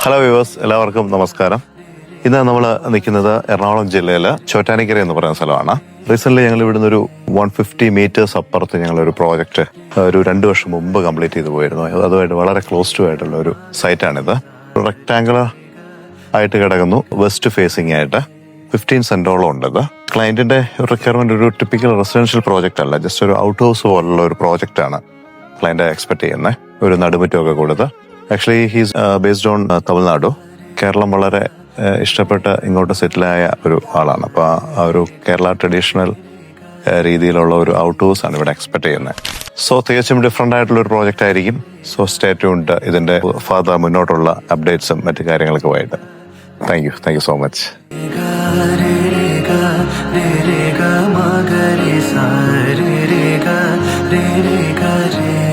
Hello viewers, എല്ലാവർക്കും നമസ്കാരം. ഇന്ന് നമ്മൾ നിൽക്കുന്നത് എറണാകുളം ജില്ലയിലെ ചോറ്റാനിക്കര എന്ന് പറയുന്ന സ്ഥലമാണ്. റീസെന്റ് ഞങ്ങൾ ഇവിടുന്ന് ഒരു 150 മീറ്റേഴ്സ് അപ്പുറത്ത് ഞങ്ങളൊരു പ്രോജക്റ്റ് ഒരു 2 വർഷം മുമ്പ് കംപ്ലീറ്റ് ചെയ്തു പോയിരുന്നു. അതുമായിട്ട് വളരെ ക്ലോസ് ടു ആയിട്ടുള്ള ഒരു സൈറ്റാണിത്. റെക്ടാങ്കുലർ ആയിട്ട് കിടക്കുന്നു, വെസ്റ്റ് ഫേസിംഗ് ആയിട്ട് 15 സെന്റോളം ഉണ്ടത്. ക്ലയന്റിന്റെ റിക്വയർമെന്റ് ഒരു ടിപ്പിക്കൽ റെസിഡൻഷ്യൽ പ്രോജക്റ്റ് അല്ല, ജസ്റ്റ് ഒരു ഔട്ട് ഹൗസ് പോലുള്ള ഒരു പ്രോജക്റ്റ് ആണ് ക്ലയന്റ് എക്സ്പെക്ട് ചെയ്യുന്നത്. ഒരു നടുമുറ്റമൊക്കെ കൊടുത്ത്. Actually he's based on Tamil Nadu. Keralam വളരെ ഇഷ്ടപ്പെട്ട് ഇങ്ങോട്ട് സെറ്റിലായ ഒരു ആളാണ്. അപ്പോൾ ആ ഒരു കേരള ട്രഡീഷണൽ രീതിയിലുള്ള ഒരു ഔട്ട് ഹൗസ് ആണ് ഇവിടെ എക്സ്പെക്ട് ചെയ്യുന്നത്. സോ തികച്ചും ഡിഫറെൻ്റ് ആയിട്ടുള്ള ഒരു പ്രോജക്റ്റ് ആയിരിക്കും. സോ സ്റ്റേ ട്യൂൺഡ് ഇതിന്റെ ഫർദർ മുന്നോട്ടുള്ള അപ്ഡേറ്റ്സും മറ്റു കാര്യങ്ങളൊക്കെ ആയിട്ട്. Thank you so much. रे गा मा गा रे सा रे गा रे गा रे